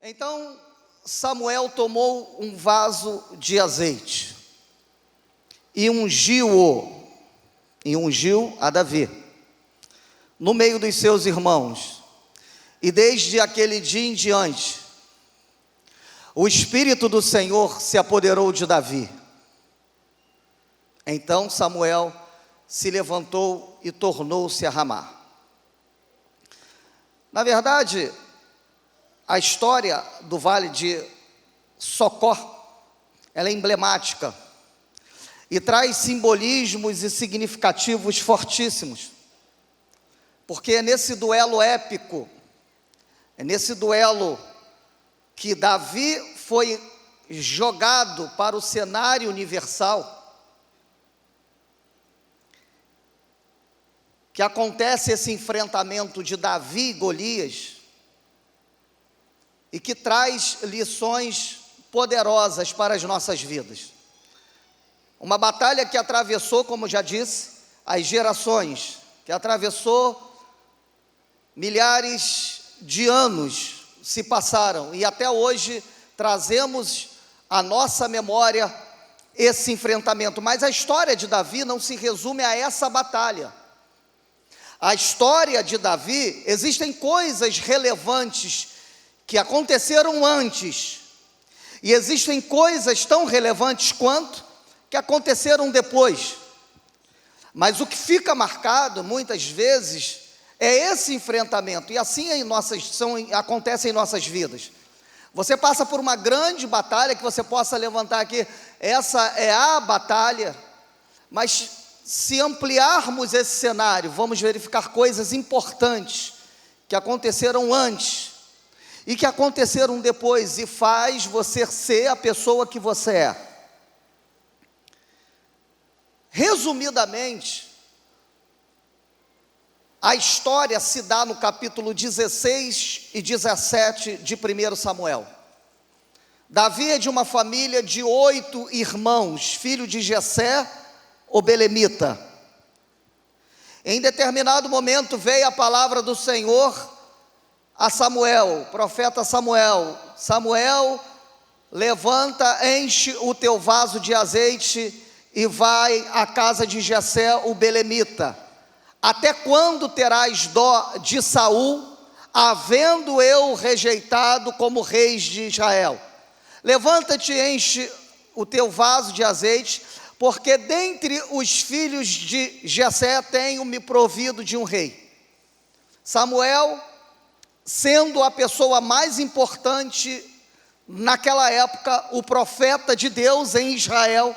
Então Samuel tomou um vaso de azeite e ungiu a Davi no meio dos seus irmãos. E desde aquele dia em diante, o Espírito do Senhor se apoderou de Davi. Então Samuel se levantou e tornou-se a Ramá. Na verdade, a história do vale de Socó, ela é emblemática e traz simbolismos e significativos fortíssimos, porque é nesse duelo épico, é nesse duelo que Davi foi jogado para o cenário universal, que acontece esse enfrentamento de Davi e Golias, e que traz lições poderosas para as nossas vidas. Uma batalha que atravessou, como já disse, as gerações, que atravessou milhares de anos se passaram, e até hoje trazemos à nossa memória esse enfrentamento. Mas a história de Davi não se resume a essa batalha. A história de Davi, existem coisas relevantes que aconteceram antes, e existem coisas tão relevantes quanto que aconteceram depois. Mas o que fica marcado, muitas vezes, é esse enfrentamento, e assim acontece em nossas vidas. Você passa por uma grande batalha, que você possa levantar aqui, essa é a batalha, mas se ampliarmos esse cenário, vamos verificar coisas importantes que aconteceram antes e que aconteceram depois, e faz você ser a pessoa que você é. Resumidamente, a história se dá no capítulo 16 e 17 de 1 Samuel. Davi é de uma família de 8 irmãos, filho de Jessé, o belemita. Em determinado momento veio a palavra do Senhor a Samuel, profeta Samuel: Samuel, levanta, enche o teu vaso de azeite e vai à casa de Jessé, o belemita. Até quando terás dó de Saul, havendo eu rejeitado como reis de Israel? Levanta-te, enche o teu vaso de azeite, porque dentre os filhos de Jessé tenho me provido de um rei. Samuel, sendo a pessoa mais importante naquela época, o profeta de Deus em Israel,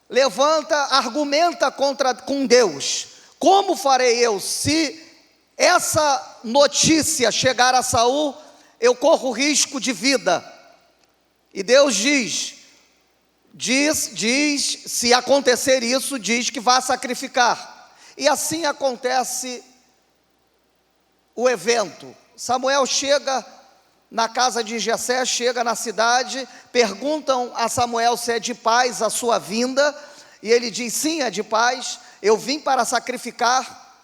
levanta, argumenta com Deus: como farei eu? Se essa notícia chegar a Saul, eu corro risco de vida. E Deus diz, se acontecer isso, diz que vai sacrificar. E assim acontece o evento. Samuel chega na casa de Jessé, chega na cidade, perguntam a Samuel se é de paz a sua vinda, e ele diz: sim, é de paz, eu vim para sacrificar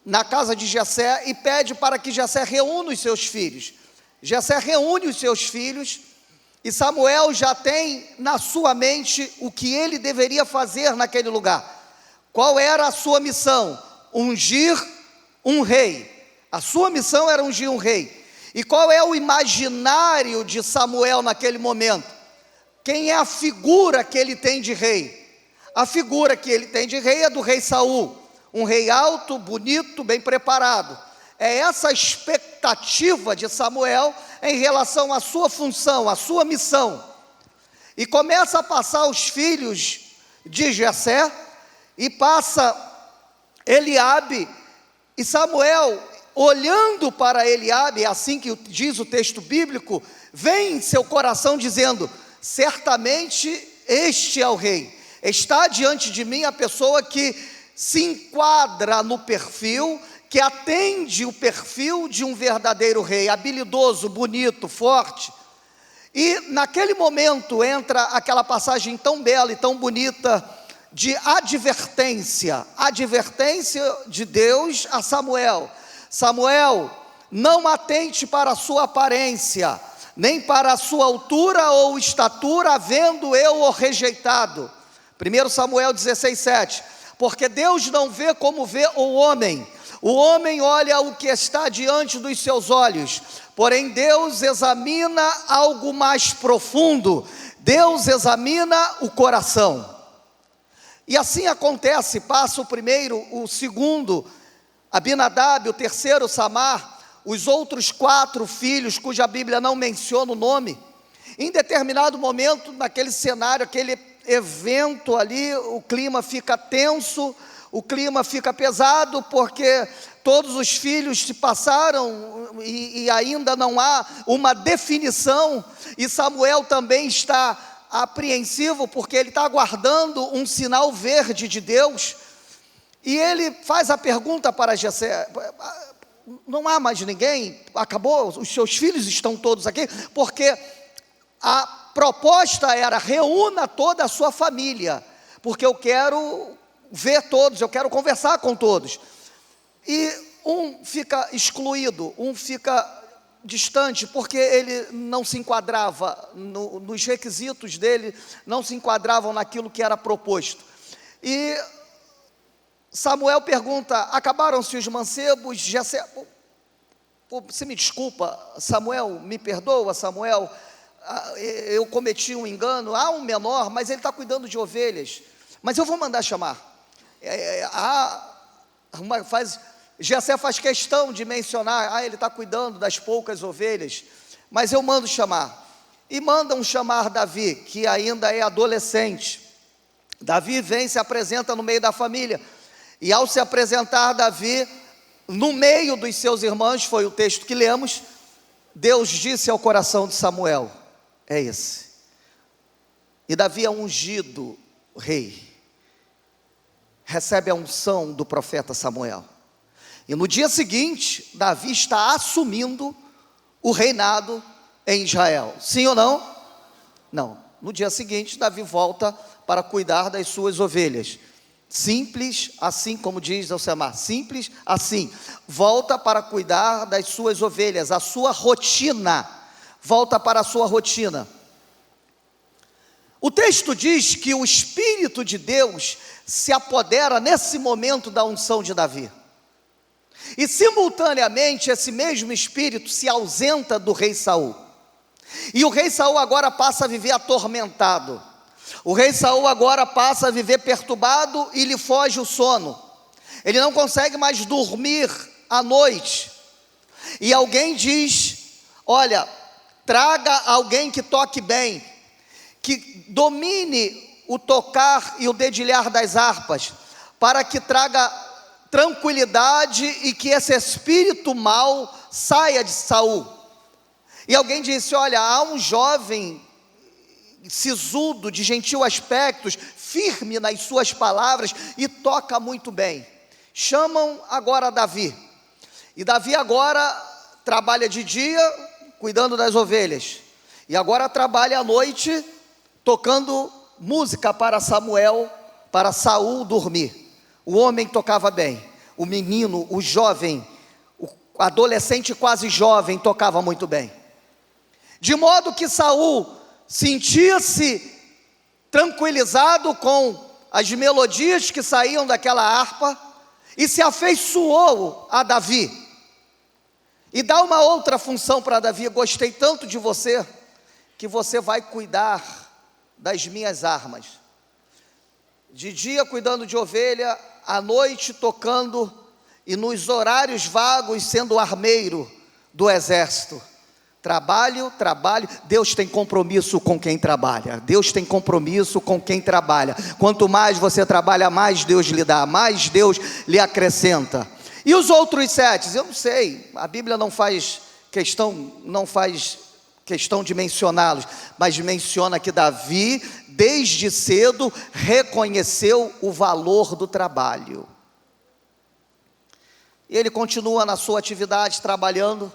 na casa de Jessé, e pede para que Jessé reúna os seus filhos. Jessé reúne os seus filhos, e Samuel já tem na sua mente o que ele deveria fazer naquele lugar. Qual era a sua missão? Ungir um rei. A sua missão era ungir um rei. E qual é o imaginário de Samuel naquele momento? Quem é a figura que ele tem de rei? A figura que ele tem de rei é do rei Saul, um rei alto, bonito, bem preparado. É essa a expectativa de Samuel em relação à sua função, à sua missão. E começa a passar os filhos de Jessé, e passa Eliabe, e Samuel, olhando para Eliabe, é assim que diz o texto bíblico, vem em seu coração dizendo: certamente este é o rei. Está diante de mim a pessoa que se enquadra no perfil, que atende o perfil de um verdadeiro rei, habilidoso, bonito, forte. E naquele momento entra aquela passagem tão bela e tão bonita de advertência de Deus a Samuel: Samuel, não atente para a sua aparência, nem para a sua altura ou estatura, havendo eu o rejeitado. 1 Samuel 16:7. Porque Deus não vê como vê o homem olha o que está diante dos seus olhos, porém Deus examina algo mais profundo, Deus examina o coração. E assim acontece, passa o primeiro, o segundo, Abinadab, o terceiro, Samar, os outros 4 filhos, cuja Bíblia não menciona o nome. Em determinado momento, naquele cenário, aquele evento ali, o clima fica tenso, o clima fica pesado, porque todos os filhos se passaram e ainda não há uma definição, e Samuel também está apreensivo, porque ele está aguardando um sinal verde de Deus, e ele faz a pergunta para Jessé: não há mais ninguém? Acabou? Os seus filhos estão todos aqui? Porque a proposta era: reúna toda a sua família, porque eu quero ver todos, eu quero conversar com todos. E um fica excluído, um fica distante, porque ele não se enquadrava nos requisitos dele, não se enquadravam naquilo que era proposto. E Samuel pergunta: acabaram-se os mancebos? Jessé, você me desculpa, Samuel, me perdoa, Samuel, eu cometi um engano, há um menor, mas ele está cuidando de ovelhas, mas eu vou mandar chamar. Jessé faz questão de mencionar: ele está cuidando das poucas ovelhas, mas eu mando chamar. E mandam chamar Davi, que ainda é adolescente. Davi vem, se apresenta no meio da família, e ao se apresentar Davi, no meio dos seus irmãos, foi o texto que lemos, Deus disse ao coração de Samuel: é esse. E Davi é ungido rei, recebe a unção do profeta Samuel. E no dia seguinte, Davi está assumindo o reinado em Israel. Sim ou não? Não. No dia seguinte, Davi volta para cuidar das suas ovelhas. Simples assim, como diz Elcemar, simples assim. Volta para cuidar das suas ovelhas, a sua rotina. Volta para a sua rotina. O texto diz que o Espírito de Deus se apodera nesse momento da unção de Davi. E simultaneamente esse mesmo Espírito se ausenta do rei Saul. E o rei Saul agora passa a viver atormentado. O rei Saul agora passa a viver perturbado e lhe foge o sono. Ele não consegue mais dormir à noite. E alguém diz: olha, traga alguém que toque bem, que domine o tocar e o dedilhar das harpas, para que traga tranquilidade e que esse espírito mau saia de Saul. E alguém disse: olha, há um jovem sisudo, de gentil aspectos, firme nas suas palavras e toca muito bem. Chamam agora Davi. E Davi agora trabalha de dia cuidando das ovelhas, e agora trabalha à noite tocando música para Samuel, para Saul dormir. O homem tocava bem, o menino, o jovem, o adolescente quase jovem tocava muito bem. De modo que Saul sentia-se tranquilizado com as melodias que saíam daquela harpa e se afeiçoou a Davi. E dá uma outra função para Davi: gostei tanto de você, que você vai cuidar das minhas armas. De dia cuidando de ovelha, à noite tocando, e nos horários vagos sendo o armeiro do exército. Trabalho, Deus tem compromisso com quem trabalha. Deus tem compromisso com quem trabalha. Quanto mais você trabalha, mais Deus lhe dá, mais Deus lhe acrescenta. E os outros 7? Eu não sei, a Bíblia não faz questão de mencioná-los, mas menciona que Davi, desde cedo, reconheceu o valor do trabalho. E ele continua na sua atividade, trabalhando.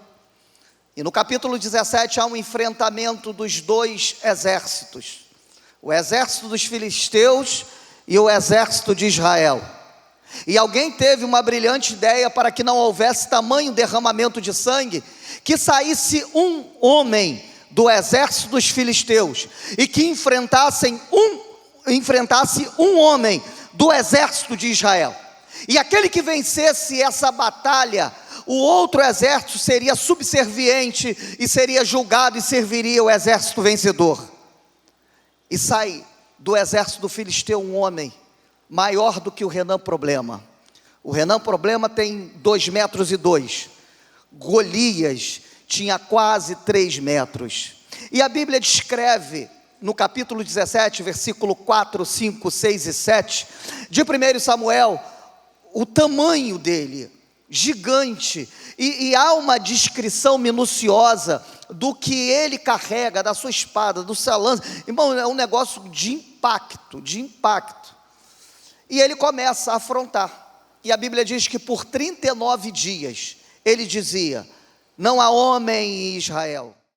E no capítulo 17 há um enfrentamento dos 2 exércitos, o exército dos filisteus e o exército de Israel. E alguém teve uma brilhante ideia para que não houvesse tamanho derramamento de sangue, que saísse um homem do exército dos filisteus e que enfrentasse um homem do exército de Israel. E aquele que vencesse essa batalha, o outro exército seria subserviente e seria julgado e serviria o exército vencedor. E sai do exército do filisteu um homem maior do que o Renan Problema. O Renan Problema tem 2,2 metros. Golias tinha quase 3 metros. E a Bíblia descreve, no capítulo 17, versículo 4, 5, 6 e 7, de 1 Samuel, o tamanho dele, gigante, e há uma descrição minuciosa do que ele carrega, da sua espada, do seu lance. Irmão, é um negócio de impacto, E ele começa a afrontar. E a Bíblia diz que por 39 dias, ele dizia: não há homem em Israel.